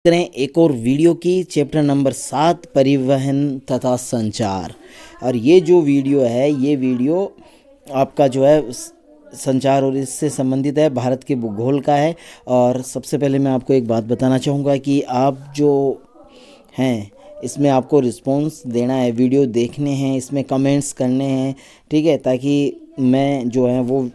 करें एक और वीडियो की चैप्टर नंबर 7 परिवहन तथा संचार। और ये जो वीडियो है ये वीडियो आपका जो है संचार और इससे संबंधित है, भारत के भूगोल का है। और सबसे पहले मैं आपको एक बात बताना चाहूँगा कि आप जो हैं इसमें आपको रिस्पॉन्स देना है, वीडियो देखने हैं, इसमें कमेंट्स करने हैं, ठीक है, ताकि मैं जो है वो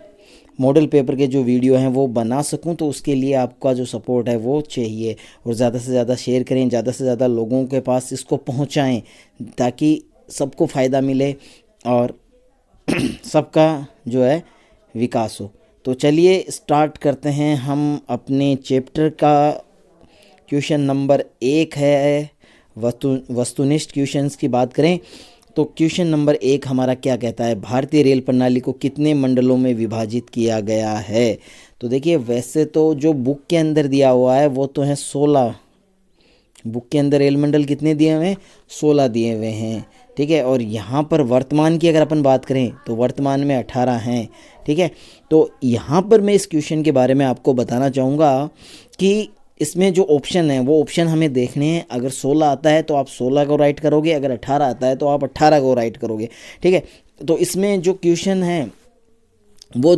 मॉडल पेपर के जो वीडियो हैं वो बना सकूं। तो उसके लिए आपका जो सपोर्ट है वो चाहिए। और ज़्यादा से ज़्यादा शेयर करें, ज़्यादा से ज़्यादा लोगों के पास इसको पहुंचाएं ताकि सबको फ़ायदा मिले और सबका जो है विकास हो। तो चलिए स्टार्ट करते हैं हम अपने चैप्टर का। क्वेश्चन नंबर 1 है वस्तुनिष्ठ क्वेश्चंस की बात करें तो क्वेश्चन नंबर 1 हमारा क्या कहता है, भारतीय रेल प्रणाली को कितने मंडलों में विभाजित किया गया है। तो देखिए, वैसे तो जो बुक के अंदर दिया हुआ है वो तो है 16। बुक के अंदर रेल मंडल कितने दिए हुए हैं, 16 दिए हुए हैं, ठीक है। और यहाँ पर वर्तमान की अगर अपन बात करें तो वर्तमान में 18 हैं, ठीक है। तो यहाँ पर मैं इस क्वेश्चन के बारे में आपको बताना चाहूँगा कि इसमें जो ऑप्शन है वो ऑप्शन हमें देखने हैं। अगर 16 आता है तो आप 16 को राइट करोगे, अगर 18 आता है तो आप 18 को राइट करोगे, ठीक है। तो इसमें जो क्वेश्चन है वो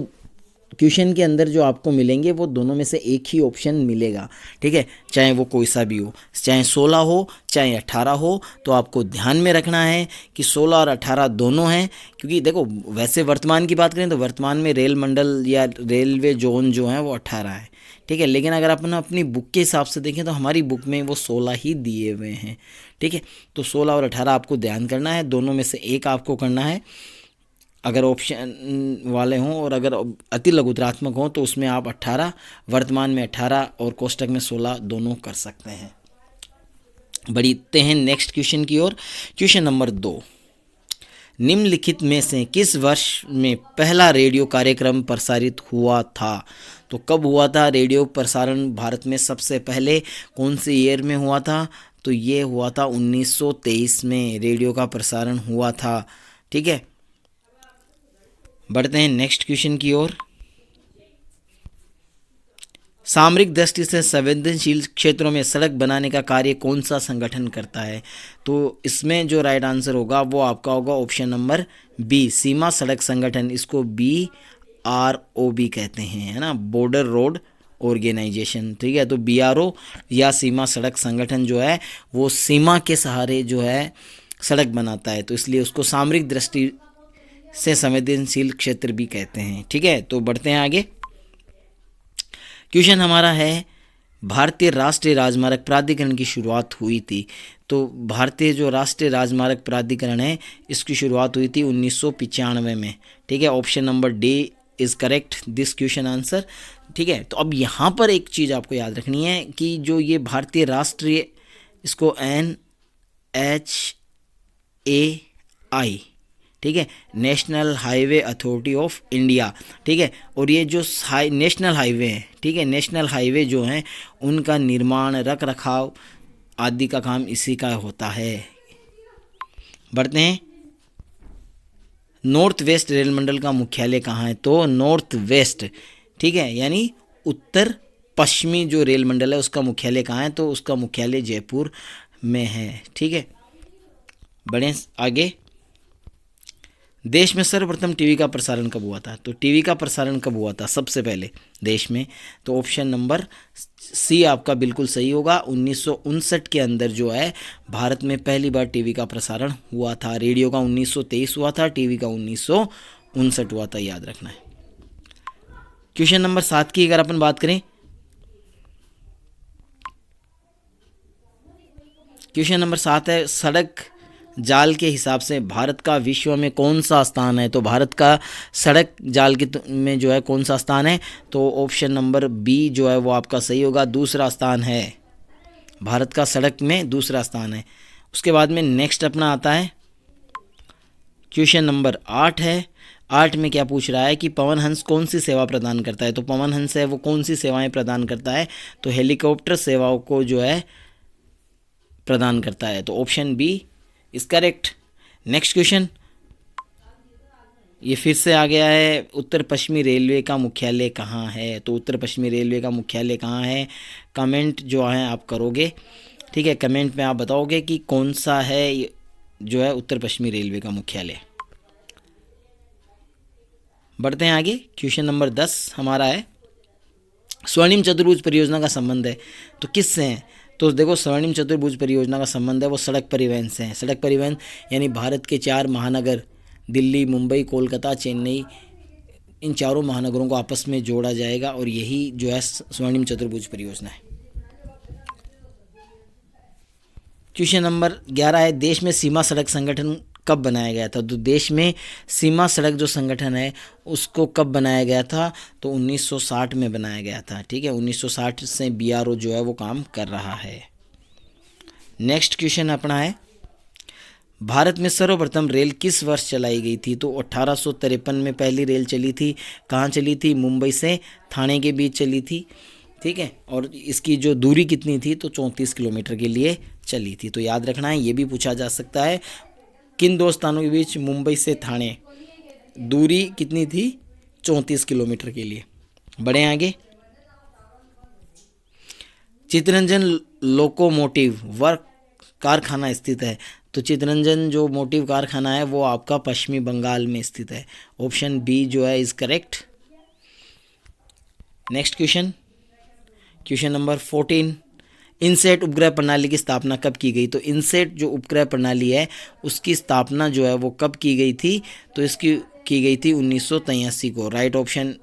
क्वेश्चन के अंदर जो आपको मिलेंगे वो दोनों में से एक ही ऑप्शन मिलेगा, ठीक है, चाहे वो कोई सा भी हो, चाहे 16 हो चाहे 18 हो। तो आपको ध्यान में रखना है कि 16 और 18 दोनों हैं, क्योंकि देखो वैसे वर्तमान की बात करें तो वर्तमान में रेल मंडल या रेलवे जोन जो है वो 18 है, ठीक है। लेकिन अगर अपन अपनी बुक के हिसाब से देखें तो हमारी बुक में वो 16 ही दिए हुए हैं, ठीक है। तो 16 और 18 आपको ध्यान करना है, दोनों में से एक आपको करना है अगर ऑप्शन वाले हों। और अगर अति लघुतरात्मक हों तो उसमें आप 18, वर्तमान में 18 और कोष्टक में 16 दोनों कर सकते हैं। बढ़ते हैं नेक्स्ट क्वेश्चन की ओर। क्वेश्चन नंबर 2, निम्नलिखित में से किस वर्ष में पहला रेडियो कार्यक्रम प्रसारित हुआ था। तो कब हुआ था रेडियो प्रसारण भारत में सबसे पहले, कौन से ईयर में हुआ था। तो ये हुआ था 1923 में रेडियो का प्रसारण हुआ था, ठीक है। बढ़ते हैं नेक्स्ट क्वेश्चन की ओर। सामरिक दृष्टि से संवेदनशील क्षेत्रों में सड़क बनाने का कार्य कौन सा संगठन करता है। तो इसमें जो राइट आंसर होगा वो आपका होगा ऑप्शन नंबर बी, सीमा सड़क संगठन। इसको BROB कहते हैं, है ना, बॉर्डर रोड ऑर्गेनाइजेशन, ठीक है। तो BRO या सीमा सड़क संगठन जो है वो सीमा के सहारे जो है सड़क बनाता है, तो इसलिए उसको सामरिक दृष्टि से संवेदनशील क्षेत्र भी कहते हैं, ठीक है। तो बढ़ते हैं आगे। क्वेश्चन हमारा है, भारतीय राष्ट्रीय राजमार्ग प्राधिकरण की शुरुआत हुई थी। तो भारतीय जो राष्ट्रीय राजमार्ग प्राधिकरण है इसकी शुरुआत हुई थी 1995 में, ठीक है। Option number D is correct this question answer, ठीक है। तो अब यहाँ पर एक चीज़ आपको याद रखनी है कि जो ये भारतीय राष्ट्रीय, इसको NHAI, ठीक है, national highway authority of India, ठीक है। और ये जो नेशनल हाईवे हैं, ठीक है, नेशनल हाईवे जो हैं उनका निर्माण, रख रखाव आदि का काम इसी का होता है। बढ़ते हैं, नॉर्थ वेस्ट रेल मंडल का मुख्यालय कहाँ है। तो नॉर्थ वेस्ट, ठीक है, यानी उत्तर पश्चिमी जो रेल मंडल है उसका मुख्यालय कहाँ है। तो उसका मुख्यालय जयपुर में है, ठीक है। बढ़े आगे। देश में सर्वप्रथम टीवी का प्रसारण कब हुआ था। तो टीवी का प्रसारण कब हुआ था सबसे पहले देश में। तो ऑप्शन नंबर सी आपका बिल्कुल सही होगा। 1959 के अंदर जो है भारत में पहली बार टीवी का प्रसारण हुआ था। रेडियो का 1923 हुआ था, टीवी का 1959 हुआ था, याद रखना है। क्वेश्चन नंबर 7 की अगर अपन बात करें, क्वेश्चन नंबर 7 है, सड़क जाल के हिसाब से भारत का विश्व में कौन सा स्थान है। तो भारत का सड़क जाल के में जो है कौन सा स्थान है। तो ऑप्शन नंबर बी जो है वो आपका सही होगा, दूसरा स्थान है। भारत का सड़क में दूसरा स्थान है। उसके बाद में नेक्स्ट अपना आता है क्वेश्चन नंबर 8 है। 8 में क्या पूछ रहा है कि पवन हंस कौन सी सेवा प्रदान करता है। तो पवन हंस है वो कौन सी सेवाएं प्रदान करता है। तो हेलीकॉप्टर सेवाओं को जो है प्रदान करता है। तो option B is correct. Next question, ये फिर से आ गया है, उत्तर पश्चिमी रेलवे का मुख्यालय कहाँ है। तो उत्तर पश्चिमी रेलवे का मुख्यालय कहाँ है, कमेंट जो है आप करोगे, ठीक है, कमेंट में आप बताओगे कि कौन सा है जो है उत्तर पश्चिमी रेलवे का मुख्यालय। बढ़ते हैं आगे। क्वेश्चन नंबर 10 हमारा है, स्वर्णिम चतुर्भुज परियोजना का संबंध है तो किससे है। तो देखो, स्वर्णिम चतुर्भुज परियोजना का संबंध है वो सड़क परिवहन से है। सड़क परिवहन यानी भारत के 4 महानगर दिल्ली, मुंबई, कोलकाता, चेन्नई, इन चारों महानगरों को आपस में जोड़ा जाएगा और यही जो है स्वर्णिम चतुर्भुज परियोजना है। क्वेश्चन नंबर 11 है, देश में सीमा सड़क संगठन कब बनाया गया था। तो देश में सीमा सड़क जो संगठन है उसको कब बनाया गया था, तो 1960 में बनाया गया था, ठीक है। 1960 से बीआरओ जो है वो काम कर रहा है। नेक्स्ट क्वेश्चन अपना है, भारत में सर्वप्रथम रेल किस वर्ष चलाई गई थी। तो 1853 में पहली रेल चली थी। कहाँ चली थी, मुंबई से थाने के बीच चली थी, ठीक है। और इसकी जो दूरी कितनी थी, तो 34 किलोमीटर के लिए चली थी। तो याद रखना है, ये भी पूछा जा सकता है, किन दो स्थानों के बीच मुंबई से थाने दूरी कितनी थी, 34 किलोमीटर के लिए। बढ़े आगे। चितरंजन लोकोमोटिव वर्क कारखाना स्थित है। तो चितरंजन जो मोटिव कारखाना है वो आपका पश्चिमी बंगाल में स्थित है। ऑप्शन बी जो है is correct. Next question, question number 14, INSAT उपग्रह प्रणाली की स्थापना कब की गई। तो इनसेट जो उपग्रह प्रणाली है उसकी स्थापना जो है वो कब की गई थी, तो इसकी की गई थी 1983 को। राइट ऑप्शन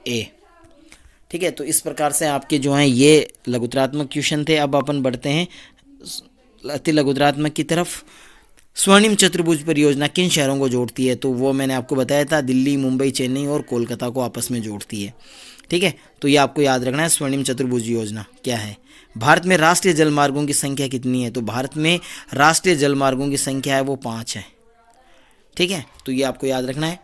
ए, ठीक है। तो इस प्रकार से आपके जो हैं ये लघुतरात्मक क्वेश्चन थे। अब अपन बढ़ते हैं अति लघुतरात्मक की तरफ। स्वर्णिम चतुर्भुज परियोजना किन शहरों को जोड़ती है। तो वो मैंने आपको बताया था, दिल्ली, मुंबई, चेन्नई और कोलकाता को आपस में जोड़ती है, ठीक है। तो ये आपको याद रखना है, स्वर्णिम चतुर्भुज योजना क्या है। भारत में राष्ट्रीय जलमार्गों की संख्या कितनी है। तो भारत में राष्ट्रीय जलमार्गों की संख्या है वो 5 है, ठीक है। तो ये आपको याद रखना है।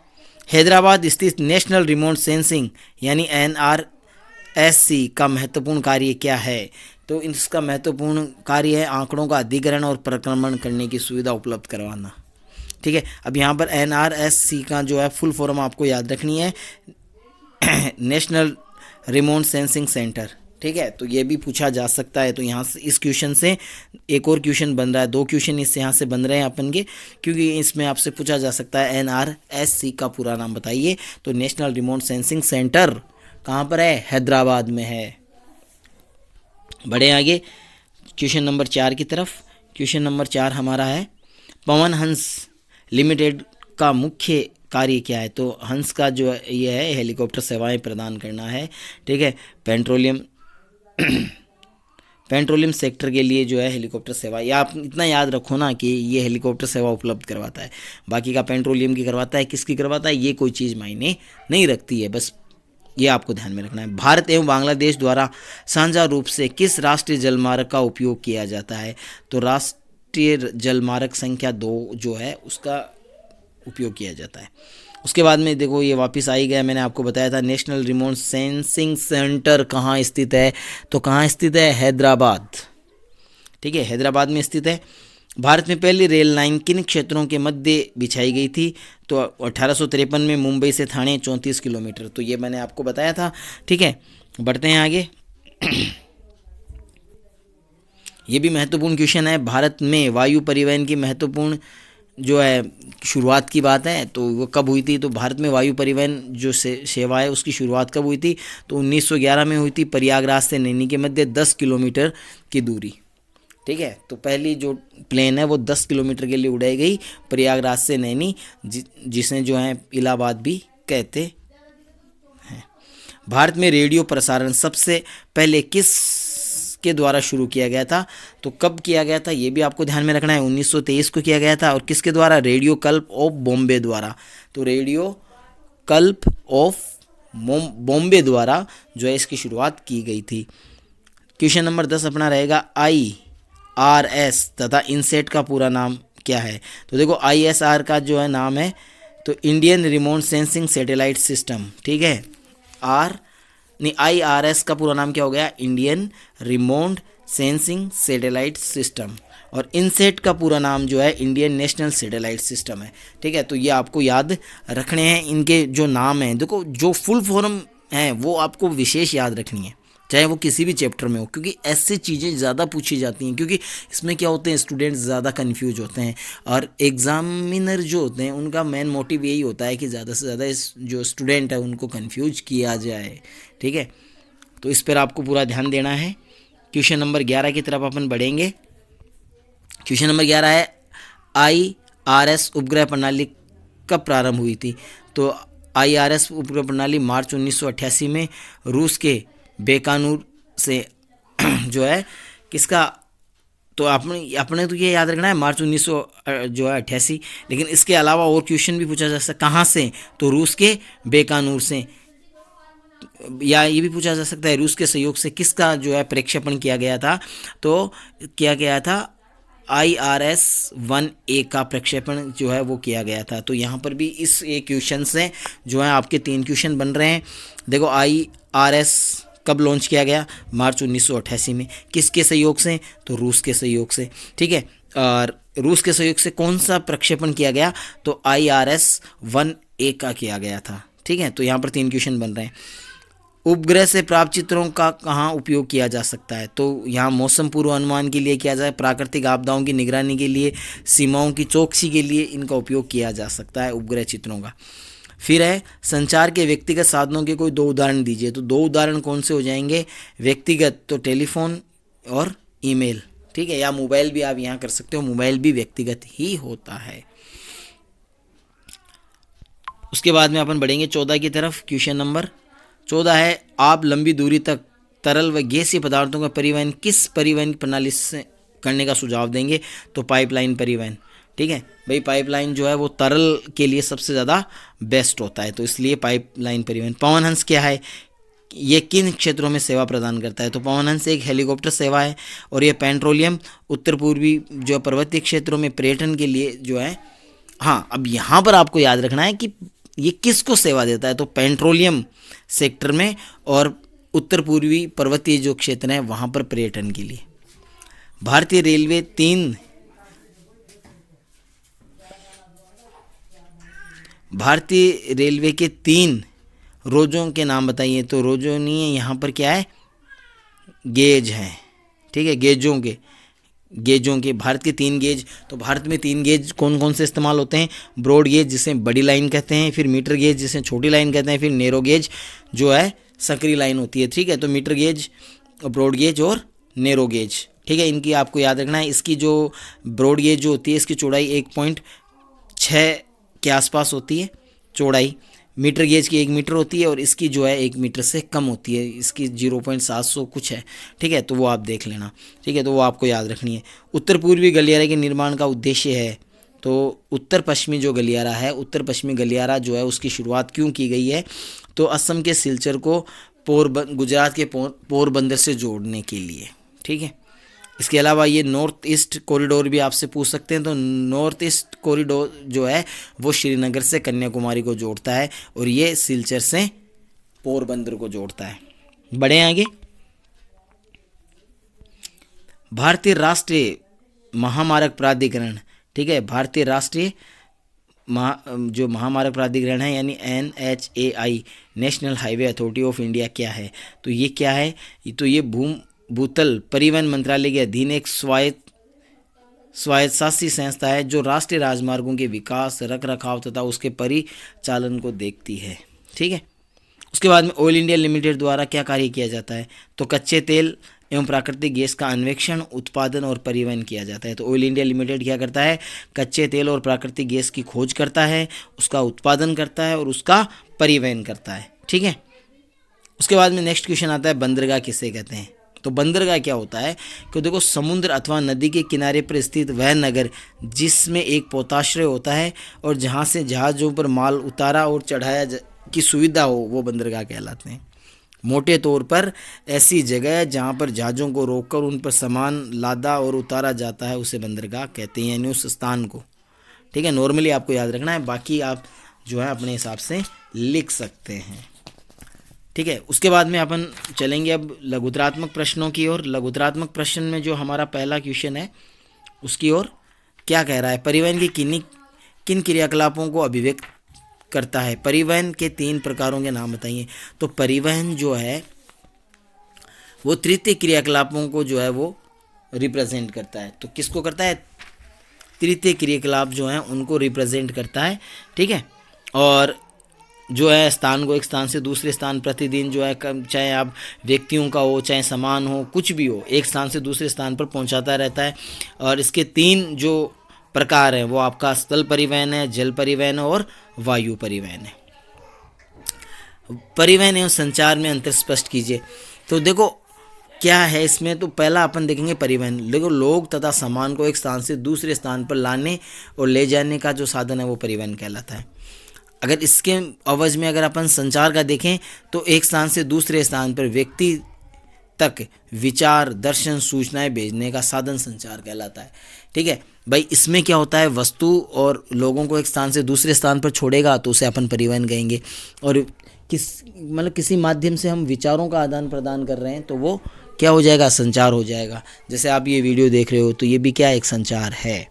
हैदराबाद स्थित नेशनल रिमोट सेंसिंग यानी NRSC का महत्वपूर्ण कार्य क्या है। तो इसका महत्वपूर्ण कार्य है आंकड़ों का अधिग्रहण और प्रक्रमण करने की सुविधा उपलब्ध करवाना, ठीक है। अब यहाँ पर NRSC का जो है फुल फॉर्म आपको याद रखनी है, नेशनल रिमोट सेंसिंग सेंटर, ठीक है। तो ये भी पूछा जा सकता है। तो यहाँ से इस क्वेश्चन से एक और क्वेश्चन बन रहा है, 2 क्वेश्चन इससे यहाँ से बन रहे हैं अपन के, क्योंकि इसमें आपसे पूछा जा सकता है NRSC का पूरा नाम बताइए। तो नेशनल रिमोट सेंसिंग सेंटर कहाँ पर है, हैदराबाद में है। बढ़े आगे क्वेश्चन नंबर 4 की तरफ। क्वेश्चन नंबर 4 हमारा है, पवन हंस लिमिटेड का मुख्य कार्य क्या है। तो हंस का जो ये है हेलीकॉप्टर सेवाएं प्रदान करना है, ठीक है। पेट्रोलियम सेक्टर के लिए जो है हेलीकॉप्टर सेवा, या आप इतना याद रखो ना कि ये हेलीकॉप्टर सेवा उपलब्ध करवाता है, बाकी का पेट्रोलियम की करवाता है, किसकी करवाता है, ये कोई चीज़ मायने नहीं रखती है, बस ये आपको ध्यान में रखना है। भारत एवं बांग्लादेश द्वारा साझा रूप से किस राष्ट्रीय जलमार्ग का उपयोग किया जाता है। तो राष्ट्रीय जलमार्ग संख्या 2 जो है उसका उपयोग किया जाता है। उसके बाद में देखो ये वापस आ ही गया, मैंने आपको बताया था नेशनल रिमोट सेंसिंग सेंटर कहाँ स्थित है। तो कहाँ स्थित है, हैदराबाद, ठीक है, हैदराबाद में स्थित है। भारत में पहली रेल लाइन किन क्षेत्रों के मध्य बिछाई गई थी। तो 1853 में मुंबई से थाने 34 किलोमीटर। तो ये मैंने आपको बताया था, ठीक है। बढ़ते हैं आगे। ये भी महत्वपूर्ण क्वेश्चन है, भारत में वायु परिवहन की महत्वपूर्ण जो है शुरुआत की बात है, तो वो कब हुई थी। तो भारत में वायु परिवहन जो सेवा है उसकी शुरुआत कब हुई थी। तो 1911 में हुई थी, प्रयागराज से नैनी के मध्य 10 किलोमीटर की दूरी, ठीक है। तो पहली जो प्लेन है वो 10 किलोमीटर के लिए उड़ाई गई प्रयागराज से नैनी, जिसे जो है इलाहाबाद भी कहते हैं। भारत में रेडियो प्रसारण सबसे पहले किस के द्वारा शुरू किया गया था। तो कब किया गया था ये भी आपको ध्यान में रखना है, 1923 को किया गया था। और किसके द्वारा, रेडियो कल्प ऑफ बॉम्बे द्वारा। तो रेडियो कल्प ऑफ बॉम्बे द्वारा जो है इसकी शुरुआत की गई थी। क्वेश्चन नंबर 10 अपना रहेगा, IRS तथा इनसेट का पूरा नाम क्या है। तो देखो ISR का जो है नाम है तो Indian remote sensing satellite system, ठीक है। IRS का पूरा नाम क्या हो गया, Indian remote sensing satellite system, और इनसेट का पूरा नाम जो है इंडियन नेशनल सैटेलाइट सिस्टम है। ठीक है, तो ये आपको याद रखने हैं, इनके जो नाम हैं, देखो जो फुल फॉर्म है वो आपको विशेष याद रखनी है, चाहे वो किसी भी चैप्टर में हो, क्योंकि ऐसी चीज़ें ज़्यादा पूछी जाती हैं, क्योंकि इसमें क्या होते हैं, स्टूडेंट्स ज़्यादा कन्फ्यूज होते हैं, और एग्जामिनर जो होते हैं उनका मेन मोटिव यही होता है कि ज़्यादा से ज़्यादा इस जो स्टूडेंट है उनको कन्फ्यूज किया जाए। ठीक है, तो इस पर आपको पूरा ध्यान देना है। क्वेश्चन नंबर 11 की तरफ अपन बढ़ेंगे। क्वेश्चन नंबर 11 है, IRS उपग्रह प्रणाली कब प्रारंभ हुई थी? तो IRS उपग्रह प्रणाली मार्च 1988 में रूस के बेकानूर से जो है किसका, तो अपने तो ये याद रखना है मार्च 1988, लेकिन इसके अलावा और क्वेश्चन भी पूछा जा सकता है, कहाँ से, तो रूस के बेकानूर से, या ये भी पूछा जा सकता है रूस के सहयोग से किसका जो है प्रक्षेपण किया गया था, तो किया गया था IRS-1A का प्रक्षेपण जो है वो किया गया था। तो यहाँ पर भी इस एक क्वेश्चन से जो है आपके 3 क्वेश्चन बन रहे हैं। देखो IRS कब लॉन्च किया गया, मार्च 1988 में, किसके सहयोग से, तो रूस के सहयोग से। ठीक है, और रूस के सहयोग से कौन सा प्रक्षेपण किया गया, तो IRS-1A का किया गया था। ठीक है, तो यहाँ पर 3 क्वेश्चन बन रहे हैं। उपग्रह से प्राप्त चित्रों का कहाँ उपयोग किया जा सकता है, तो यहाँ मौसम पूर्वानुमान के लिए किया जाए, प्राकृतिक आपदाओं की निगरानी के लिए, सीमाओं की चौकसी के लिए इनका उपयोग किया जा सकता है उपग्रह चित्रों का। फिर है, संचार के व्यक्तिगत साधनों के कोई 2 उदाहरण दीजिए, तो 2 उदाहरण कौन से हो जाएंगे, व्यक्तिगत तो टेलीफोन और ईमेल। ठीक है, या मोबाइल भी आप यहाँ कर सकते हो, मोबाइल भी व्यक्तिगत ही होता है। उसके बाद में अपन बढ़ेंगे 14 की तरफ। क्वेश्चन नंबर 14 है, आप लंबी दूरी तक तरल व गैसीय पदार्थों का परिवहन किस परिवहन प्रणाली से करने का सुझाव देंगे, तो पाइपलाइन परिवहन। ठीक है भाई, पाइपलाइन जो है वो तरल के लिए सबसे ज़्यादा बेस्ट होता है, तो इसलिए पाइपलाइन परिवहन। पवन हंस क्या है, ये किन क्षेत्रों में सेवा प्रदान करता है, तो पवन हंस एक हेलीकॉप्टर सेवा है, और ये पेट्रोलियम उत्तर पूर्वी जो पर्वतीय क्षेत्रों में पर्यटन के लिए जो है। हाँ, अब यहाँ पर आपको याद रखना है कि ये किसको सेवा देता है, तो पेट्रोलियम सेक्टर में, और उत्तर पूर्वी पर्वतीय जो क्षेत्र हैं वहाँ पर पर्यटन के लिए। भारतीय रेलवे के 3 रोजों के नाम बताइए, तो रोजों नहीं है, यहाँ पर क्या है, गेज है। ठीक है, गेजों के भारत के 3 गेज, तो भारत में 3 गेज कौन कौन से इस्तेमाल होते हैं, ब्रॉड गेज जिसे बड़ी लाइन कहते हैं, फिर मीटर गेज जिसे छोटी लाइन कहते हैं, फिर नैरो गेज जो है संकरी लाइन होती है। ठीक है, तो मीटर गेज, ब्रॉड गेज और नैरो गेज। ठीक है, इनकी आपको याद रखना है। इसकी जो ब्रॉड गेज जो होती है इसकी चौड़ाई 1.6 के आसपास होती है चौड़ाई, मीटर गेज की 1 मीटर होती है, और इसकी जो है 1 मीटर से कम होती है, इसकी 0.700 कुछ है। ठीक है, तो वो आप देख लेना। ठीक है, तो वो आपको याद रखनी है। उत्तर पूर्वी गलियारे के निर्माण का उद्देश्य है, तो उत्तर पश्चिमी जो गलियारा है, उत्तर पश्चिमी गलियारा जो है उसकी शुरुआत क्यों की गई है, तो असम के सिलचर को गुजरात के पोरबंदर से जोड़ने के लिए। ठीक है, इसके अलावा ये नॉर्थ ईस्ट कॉरिडोर भी आपसे पूछ सकते हैं, तो नॉर्थ ईस्ट कॉरिडोर जो है वो श्रीनगर से कन्याकुमारी को जोड़ता है, और ये सिलचर से पोरबंदर को जोड़ता है। बढ़े आगे, भारतीय राष्ट्रीय महामार्ग प्राधिकरण। ठीक है, भारतीय राष्ट्रीय जो महामार्ग प्राधिकरण है यानी NHAI, national highway authority of India क्या है, तो ये क्या है, तो ये भूतल परिवहन मंत्रालय के अधीन एक स्वायत्तशासी संस्था है जो राष्ट्रीय राजमार्गों के विकास, रख रखाव तथा उसके परिचालन को देखती है। ठीक है, उसके बाद में ऑयल इंडिया लिमिटेड द्वारा क्या कार्य किया जाता है, तो कच्चे तेल एवं प्राकृतिक गैस का अन्वेषण, उत्पादन और परिवहन किया जाता है। तो ऑयल इंडिया लिमिटेड क्या करता है, कच्चे तेल और प्राकृतिक गैस की खोज करता है, उसका उत्पादन करता है और उसका परिवहन करता है। ठीक है, उसके बाद में नेक्स्ट क्वेश्चन आता है, बंदरगाह किसे कहते हैं, तो बंदरगाह क्या होता है कि देखो समुद्र अथवा नदी के किनारे पर स्थित वह नगर जिसमें एक पोताश्रय होता है और जहाँ से जहाज़ों पर माल उतारा और चढ़ाया की सुविधा हो, वो बंदरगाह कहलाते हैं। मोटे तौर पर ऐसी जगह जहाँ पर जहाज़ों को रोककर उन पर सामान लादा और उतारा जाता है उसे बंदरगाह कहते हैं, यानी उस स्थान को। ठीक है, नॉर्मली आपको याद रखना है, बाकी आप जो है अपने हिसाब से लिख सकते हैं। ठीक है। उसके बाद में अपन चलेंगे अब लघुतरात्मक प्रश्नों की ओर। लघुतरात्मक प्रश्न में जो हमारा पहला क्वेश्चन है उसकी ओर क्या कह रहा है, परिवहन की किन क्रियाकलापों को अभिव्यक्त करता है। परिवहन के 3 प्रकारों के नाम बताइए। तो परिवहन जो है वो तृतीय क्रियाकलापों को जो है वो रिप्रेजेंट करता है। तो किसको करता है, तृतीय क्रियाकलाप जो हैं उनको रिप्रेजेंट करता है। ठीक है। और जो है स्थान को एक स्थान से दूसरे स्थान प्रतिदिन जो है चाहे आप व्यक्तियों का हो चाहे सामान हो कुछ भी हो, एक स्थान से दूसरे स्थान पर पहुंचाता रहता है। और इसके 3 जो प्रकार हैं वो आपका स्थल परिवहन है, जल परिवहन है और वायु परिवहन है। परिवहन एवं संचार में अंतर स्पष्ट कीजिए। तो देखो क्या है इसमें, तो पहला अपन देखेंगे परिवहन। देखो लोग तथा सामान को एक स्थान से दूसरे स्थान पर लाने और ले जाने का जो साधन है वो परिवहन कहलाता है। अगर इसके अवज में अगर अपन संचार का देखें तो एक स्थान से दूसरे स्थान पर व्यक्ति तक विचार, दर्शन, सूचनाएं भेजने का साधन संचार कहलाता है। ठीक है भाई, इसमें क्या होता है, वस्तु और लोगों को एक स्थान से दूसरे स्थान पर छोड़ेगा तो उसे अपन परिवहन कहेंगे। और किसी माध्यम से हम विचारों का आदान प्रदान कर रहे हैं तो वो क्या हो जाएगा, संचार हो जाएगा। जैसे आप ये वीडियो देख रहे हो तो ये भी क्या एक संचार है।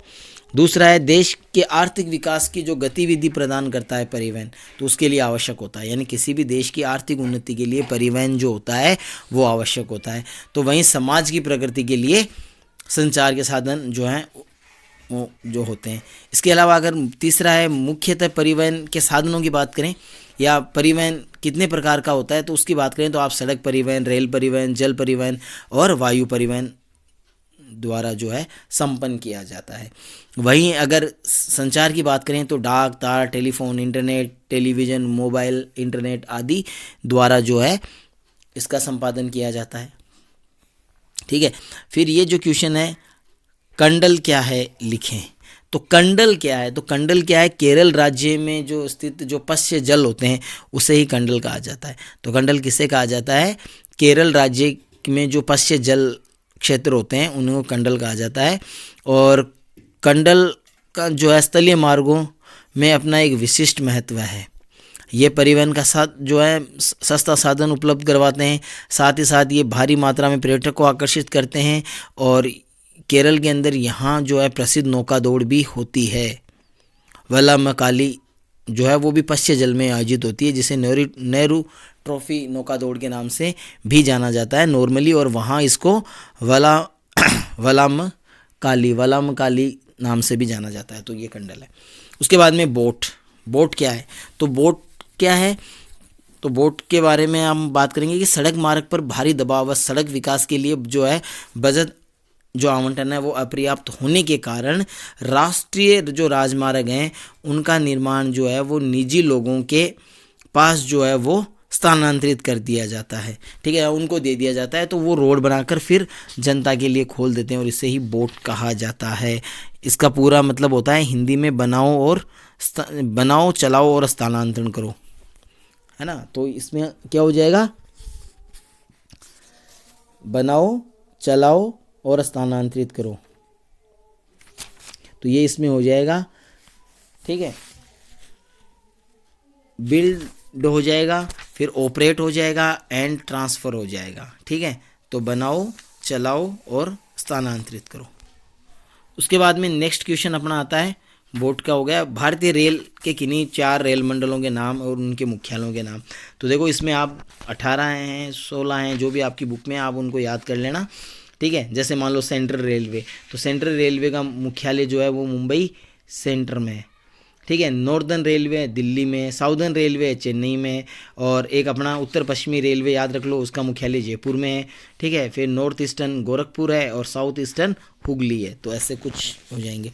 दूसरा है देश के आर्थिक विकास की जो गतिविधि प्रदान करता है परिवहन, तो उसके लिए आवश्यक होता है। यानी किसी भी देश की आर्थिक उन्नति के लिए परिवहन जो होता है वो आवश्यक होता है। तो वहीं समाज की प्रगति के लिए संचार के साधन जो हैं वो जो होते हैं। इसके अलावा अगर तीसरा है मुख्यतः परिवहन के साधनों की बात करें या परिवहन कितने प्रकार का होता है तो उसकी बात करें तो आप सड़क परिवहन, रेल परिवहन, जल परिवहन और वायु परिवहन द्वारा जो है संपन्न किया जाता है। वहीं अगर संचार की बात करें तो डाक, तार, telephone, internet, television, mobile, internet आदि द्वारा जो है इसका संपादन किया जाता है। ठीक है। फिर ये जो क्वेश्चन है कंडल क्या है लिखें। तो कंडल क्या है, तो कंडल क्या है, केरल राज्य में जो स्थित जो पश्य जल होते हैं उसे ही कंडल कहा जाता है। तो कंडल किसे कहा जाता है, केरल राज्य में जो पश्य जल क्षेत्र होते हैं उनको कंडल कहा जाता है। और कंडल का जो है स्थलीय मार्गों में अपना एक विशिष्ट महत्व है। ये परिवहन का साथ जो है सस्ता साधन उपलब्ध करवाते हैं, साथ ही साथ ये भारी मात्रा में पर्यटक को आकर्षित करते हैं। और केरल के अंदर यहाँ जो है प्रसिद्ध नौका दौड़ भी होती है। वल्लमकाली जो है वो भी पश्य जल में आयोजित होती है, जिसे नेहरू ट्रॉफी नौका दौड़ के नाम से भी जाना जाता है नॉर्मली। और वहाँ इसको वल्लमकाली नाम से भी जाना जाता है। तो ये कंडल है। उसके बाद में बोट क्या है, तो बोट क्या है, तो बोट के बारे में हम बात करेंगे कि सड़क मार्ग पर भारी दबाव व सड़क विकास के लिए जो है बजट जो आवंटन है वो अपर्याप्त होने के कारण राष्ट्रीय जो राजमार्ग हैं उनका निर्माण जो है वो निजी लोगों के पास जो है वो स्थानांतरित कर दिया जाता है। ठीक है, उनको दे दिया जाता है तो वो रोड बनाकर फिर जनता के लिए खोल देते हैं और इसे ही बोट कहा जाता है। इसका पूरा मतलब होता है हिंदी में बनाओ, चलाओ और स्थानांतरण करो, है ना। तो इसमें क्या हो जाएगा, बनाओ, चलाओ और स्थानांतरित करो, तो ये इसमें हो जाएगा। ठीक है, बिल्ड हो जाएगा, फिर ऑपरेट हो जाएगा एंड ट्रांसफ़र हो जाएगा। ठीक है, तो बनाओ, चलाओ और स्थानांतरित करो। उसके बाद में नेक्स्ट क्वेश्चन अपना आता है बोट का हो गया, भारतीय रेल के किन्हीं 4 रेल मंडलों के नाम और उनके मुख्यालयों के नाम। तो देखो इसमें आप 18 हैं, 16 हैं, जो भी आपकी बुक में आप उनको याद कर लेना। ठीक है, जैसे मान लो सेंट्रल रेलवे, तो सेंट्रल रेलवे का मुख्यालय जो है वो मुंबई सेंटर में है। ठीक है, नॉर्दर्न रेलवे दिल्ली में, साउदर्न रेलवे चेन्नई में, और एक अपना उत्तर पश्चिमी रेलवे याद रख लो उसका मुख्यालय जयपुर में है। ठीक है, फिर नॉर्थ ईस्टर्न गोरखपुर है और साउथ ईस्टर्न हुगली है। तो ऐसे कुछ हो जाएंगे।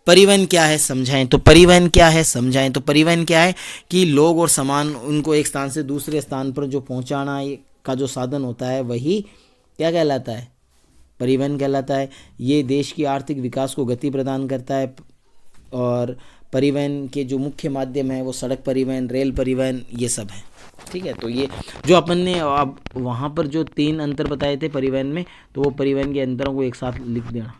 परिवहन क्या है समझाएं, तो परिवहन क्या है समझाएं। तो परिवहन क्या है कि लोग और सामान उनको एक स्थान से दूसरे स्थान पर जो पहुंचाना का जो साधन होता है वही क्या कहलाता है, परिवहन कहलाता है। ये देश की आर्थिक विकास को गति प्रदान करता है। और परिवहन के जो मुख्य माध्यम है वो सड़क परिवहन, रेल परिवहन, ये सब है। ठीक है, तो ये जो अपन ने अब वहाँ पर जो 3 अंतर बताए थे परिवहन में, तो वो परिवहन के अंतरों को एक साथ लिख देना।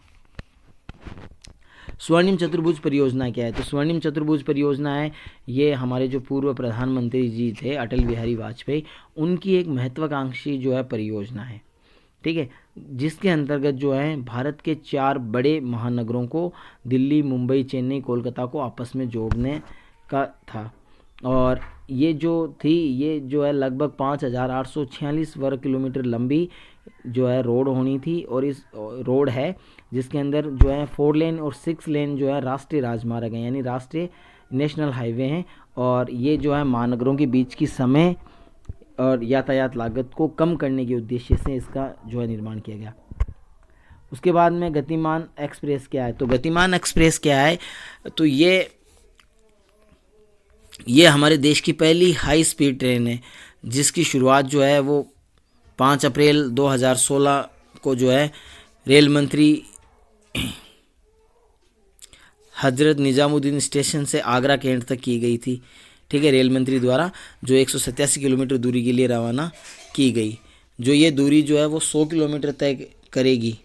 स्वर्णिम चतुर्भुज परियोजना क्या है? तो स्वर्णिम चतुर्भुज परियोजना है, ये हमारे जो पूर्व प्रधानमंत्री जी थे अटल बिहारी वाजपेयी, उनकी एक महत्वाकांक्षी जो है परियोजना है, ठीक है, जिसके अंतर्गत जो है भारत के 4 बड़े महानगरों को, दिल्ली, मुंबई, चेन्नई, कोलकाता को आपस में जोड़ने का था। और ये जो थी, ये जो है लगभग 5,846 वर्ग किलोमीटर लंबी जो है रोड होनी थी। और इस रोड है जिसके अंदर जो है 4 लेन और 6 लेन जो है राष्ट्रीय राजमार्ग हैं, यानी राष्ट्रीय नेशनल हाईवे हैं। और ये जो है महानगरों के बीच की समय और यातायात लागत को कम करने के उद्देश्य से इसका जो है निर्माण किया गया। उसके बाद में गतिमान एक्सप्रेस क्या है? तो गतिमान एक्सप्रेस क्या है? तो ये हमारे देश की पहली हाई स्पीड ट्रेन है, जिसकी शुरुआत जो है वो 5 अप्रैल 2016 को जो है रेल मंत्री हजरत निजामुद्दीन स्टेशन से आगरा कैंट तक की गई थी, ठीक है, रेल मंत्री द्वारा, जो 187 किलोमीटर दूरी के लिए रवाना की गई। जो ये दूरी जो है वो 100 किलोमीटर तय करेगी,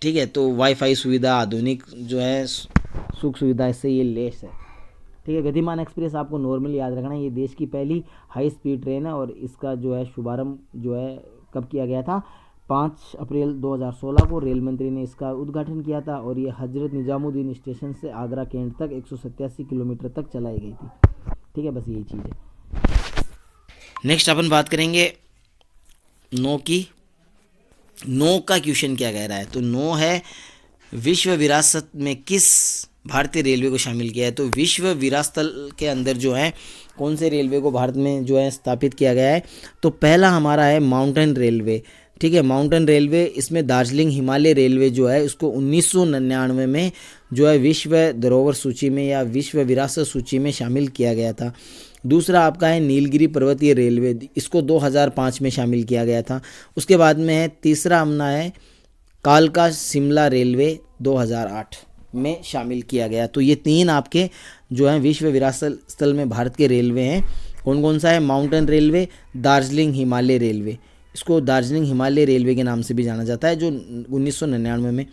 ठीक है। तो वाईफाई सुविधा, आधुनिक जो है सुख सुविधा, इससे ये लेस है, ठीक है। गतिमान एक्सप्रेस आपको नॉर्मली याद रखना है, ये देश की पहली हाई स्पीड ट्रेन है और इसका जो है शुभारंभ जो है कब किया गया था? 5 अप्रैल 2016 को रेल मंत्री ने इसका उद्घाटन किया था। और ये हजरत निजामुद्दीन स्टेशन से आगरा कैंट तक 187 किलोमीटर तक चलाई गई थी, ठीक है। बस यही चीज़ है। नेक्स्ट अपन बात करेंगे नो की। नो का क्वेश्चन क्या कह रहा है? तो नो है विश्व विरासत में किस भारतीय रेलवे को शामिल किया है? तो विश्व विरासत के अंदर जो है कौन से रेलवे को भारत में जो है स्थापित किया गया है? तो पहला हमारा है माउंटेन रेलवे, ठीक है, माउंटेन रेलवे। इसमें दार्जिलिंग हिमालय रेलवे जो है उसको 1999 में जो है विश्व धरोहर सूची में या विश्व विरासत सूची में शामिल किया गया था। दूसरा आपका है नीलगिरी पर्वतीय रेलवे, इसको 2005 में शामिल किया गया था। उसके बाद में है तीसरा अपना है कालका शिमला रेलवे, 2008 में शामिल किया गया। तो ये 3 आपके जो हैं विश्व विरासत स्थल में भारत के रेलवे हैं। कौन कौन सा है? Mountain railway, Darjeeling Himalaya railway, इसको दार्जिलिंग हिमालय रेलवे के नाम से भी जाना जाता है, जो 1999 में,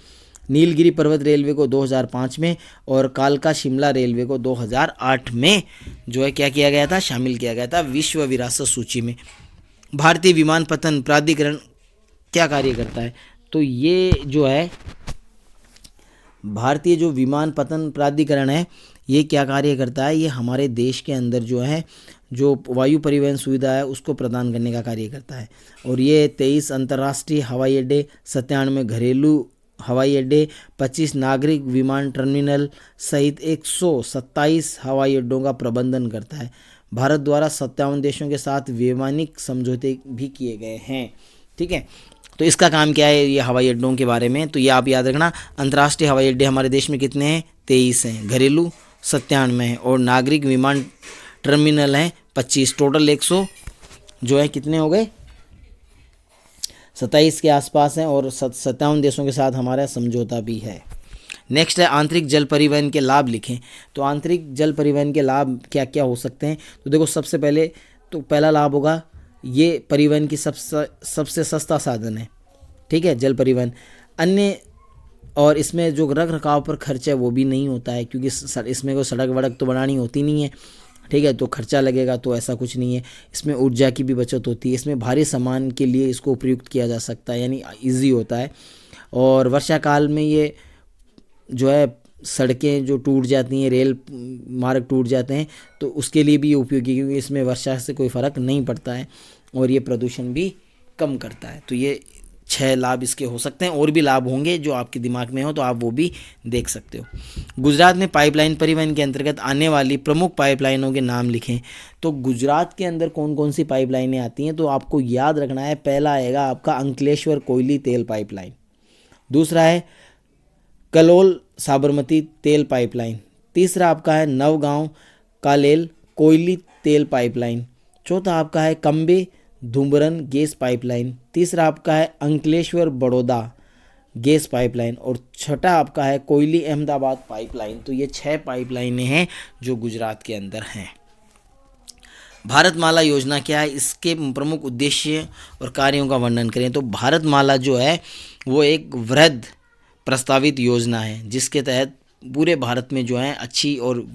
नीलगिरी पर्वत रेलवे को 2005 में, और कालका शिमला रेलवे को 2008 में जो है क्या किया गया था? शामिल किया गया था विश्व विरासत सूची में। भारतीय विमानपत्तन प्राधिकरण क्या कार्य करता है? तो ये जो है भारतीय जो विमानपत्तन प्राधिकरण है, ये क्या कार्य करता है? ये हमारे देश के अंदर जो है जो वायु परिवहन सुविधा है उसको प्रदान करने का कार्य करता है। और ये 23 अंतर्राष्ट्रीय हवाई अड्डे, 97 घरेलू हवाई अड्डे, 25 नागरिक विमान टर्मिनल सहित 127 हवाई अड्डों का प्रबंधन करता है। भारत द्वारा 57 देशों के साथ वैमानिक समझौते भी किए गए हैं, ठीक है। तो इसका काम क्या है ये हवाई अड्डों के बारे में? तो ये आप याद रखना, अंतर्राष्ट्रीय हवाई अड्डे हमारे देश में कितने हैं? 23 हैं, घरेलू 97 हैं, और नागरिक विमान टर्मिनल हैं 25, टोटल 100 जो है कितने हो गए? 27 के आसपास हैं, और 57 देशों के साथ हमारा समझौता भी है। नेक्स्ट है आंतरिक जल परिवहन के लाभ लिखें। तो आंतरिक जल परिवहन के लाभ क्या क्या हो सकते हैं? तो देखो, सबसे पहले तो पहला लाभ होगा, ये परिवहन की सबसे सस्ता साधन है, ठीक है, जल परिवहन। अन्य और इसमें जो रख रखाव पर खर्च है वो भी नहीं होता है, क्योंकि इसमें कोई सड़क वड़क तो बनानी होती नहीं है, ठीक है, तो खर्चा लगेगा तो ऐसा कुछ नहीं है। इसमें ऊर्जा की भी बचत होती है, इसमें भारी सामान के लिए इसको उपयुक्त किया जा सकता है, यानी इजी होता है। और वर्षा काल में ये जो है सड़कें जो टूट जाती हैं, रेल मार्ग टूट जाते हैं, तो उसके लिए भी ये उपयोगी, क्योंकि इसमें वर्षा से कोई फ़र्क नहीं पड़ता है, और ये प्रदूषण भी कम करता है। तो ये 6 लाभ इसके हो सकते हैं, और भी लाभ होंगे जो आपके दिमाग में हो तो आप वो भी देख सकते हो। गुजरात में पाइपलाइन परिवहन के अंतर्गत आने वाली प्रमुख पाइपलाइनों के नाम लिखें। तो गुजरात के अंदर कौन कौन सी पाइपलाइनें आती हैं? तो आपको याद रखना है, पहला आएगा आपका अंकलेश्वर कोयली तेल पाइपलाइन, दूसरा है कलोल साबरमती तेल पाइपलाइन, तीसरा आपका है नवगांव कालेल कोयली तेल पाइपलाइन, चौथा आपका है कंबे धुम्बरन गैस पाइपलाइन, तीसरा आपका है अंकलेश्वर बड़ौदा गैस पाइपलाइन, और छठा आपका है कोयली अहमदाबाद पाइपलाइन। तो ये 6 पाइपलाइनें हैं जो गुजरात के अंदर हैं। भारतमाला योजना क्या है? इसके प्रमुख उद्देश्य और कार्यों का वर्णन करें। तो भारतमाला जो है वो एक वृहद प्रस्तावित योजना है, जिसके तहत पूरे भारत में जो है अच्छी और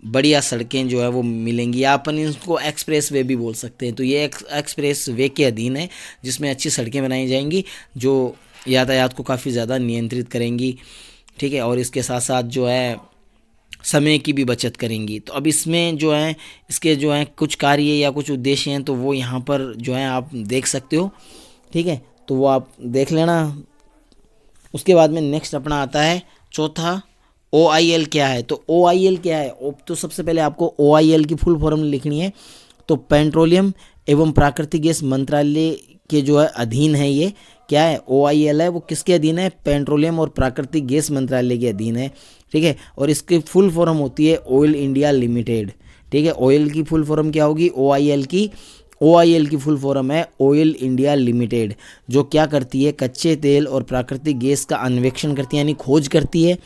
बढ़िया सड़कें जो है वो मिलेंगी, या अपन इसको एक्सप्रेस वे भी बोल सकते हैं। तो ये एक्सप्रेस वे के अधीन है, जिसमें अच्छी सड़कें बनाई जाएंगी जो यातायात को काफ़ी ज़्यादा नियंत्रित करेंगी, ठीक है, और इसके साथ साथ जो है समय की भी बचत करेंगी। तो अब इसमें जो है इसके जो है कुछ कार्य या कुछ उद्देश्य हैं, तो वो यहाँ पर जो है आप देख सकते हो, ठीक है, तो वो आप देख लेना। उसके बाद में नेक्स्ट अपना आता है चौथा, OIL क्या है। तो OIL क्या है, तो सबसे पहले आपको OIL की फुल फॉर्म लिखनी है। तो पेट्रोलियम एवं प्राकृतिक गैस मंत्रालय के जो है अधीन है, ये क्या है OIL है, वो किसके अधीन है, पेट्रोलियम और प्राकृतिक गैस मंत्रालय के अधीन है, ठीक है। और इसकी फुल फॉर्म होती है ऑयल इंडिया लिमिटेड, ठीक है। ऑयल की फुल फॉर्म क्या होगी, OIL की फुल फॉर्म है ऑयल इंडिया लिमिटेड, जो क्या करती है, कच्चे तेल और प्राकृतिक गैस का अन्वेषण करती है, यानी खोज करती है,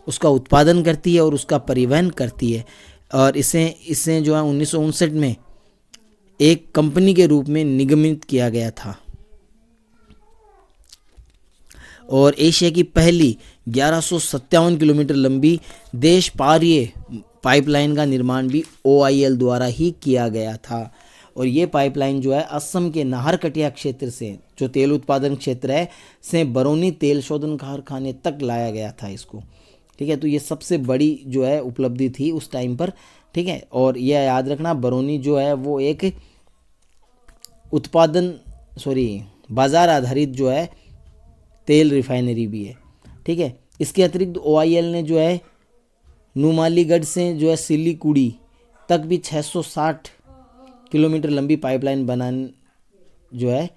उसका उत्पादन करती है और उसका परिवहन करती है। और इसे जो है 1959 में एक कंपनी के रूप में निगमित किया गया था। और एशिया की पहली 1157 किलोमीटर लंबी देश पारीय पाइपलाइन का निर्माण भी OIL द्वारा ही किया गया था। और ये पाइपलाइन जो है असम के नाहरकटिया क्षेत्र से, जो तेल उत्पादन क्षेत्र है, से बरौनी तेल शोधन कारखाने तक लाया गया था इसको, ठीक है। तो ये सबसे बड़ी जो है उपलब्धि थी उस टाइम पर, ठीक है। और यह याद रखना, बरौनी जो है वो एक बाज़ार आधारित जो है तेल रिफाइनरी भी है, ठीक है। इसके अतिरिक्त OIL ने जो है नुमालीगढ़ से जो है सिलीगुड़ी तक भी 660 किलोमीटर लंबी पाइपलाइन बनाने जो है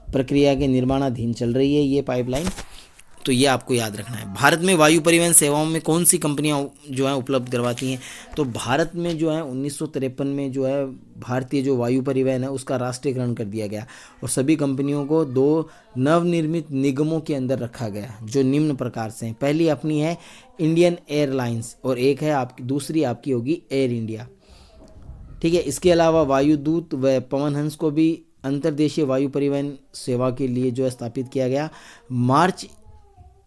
प्रक्रिया के निर्माणाधीन चल रही है ये पाइपलाइन। तो ये आपको याद रखना है। भारत में वायु परिवहन सेवाओं में कौन सी कंपनियां जो है उपलब्ध करवाती हैं, तो भारत में जो है 1953 में जो है भारतीय जो वायु परिवहन है उसका राष्ट्रीयकरण कर दिया गया, और सभी कंपनियों को 2 नवनिर्मित निगमों के अंदर रखा गया, जो निम्न प्रकार से हैं। पहली अपनी है इंडियन एयरलाइंस, और एक है दूसरी आपकी होगी एयर इंडिया, ठीक है। इसके अलावा वायुदूत व पवनहंस को भी अंतर्देशीय वायु परिवहन सेवा के लिए जो है स्थापित किया गया।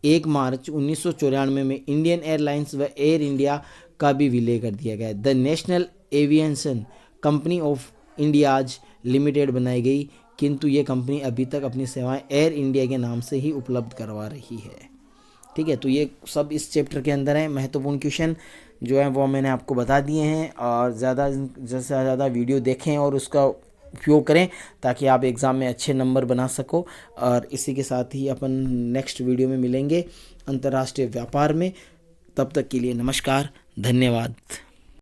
1 मार्च 1994 में इंडियन एयरलाइंस व एयर इंडिया का भी विलय कर दिया गया। The national aviation company of India's limited बनाई गई, किंतु ये कंपनी अभी तक अपनी सेवाएं एयर इंडिया के नाम से ही उपलब्ध करवा रही है, ठीक है। तो ये सब इस चैप्टर के अंदर है। महत्वपूर्ण क्वेश्चन जो है वो मैंने आपको बता दिए हैं, और ज़्यादा से ज़्यादा वीडियो देखें और उसका उपयोग करें, ताकि आप एग्ज़ाम में अच्छे नंबर बना सको। और इसी के साथ ही अपन नेक्स्ट वीडियो में मिलेंगे अंतर्राष्ट्रीय व्यापार में। तब तक के लिए नमस्कार, धन्यवाद।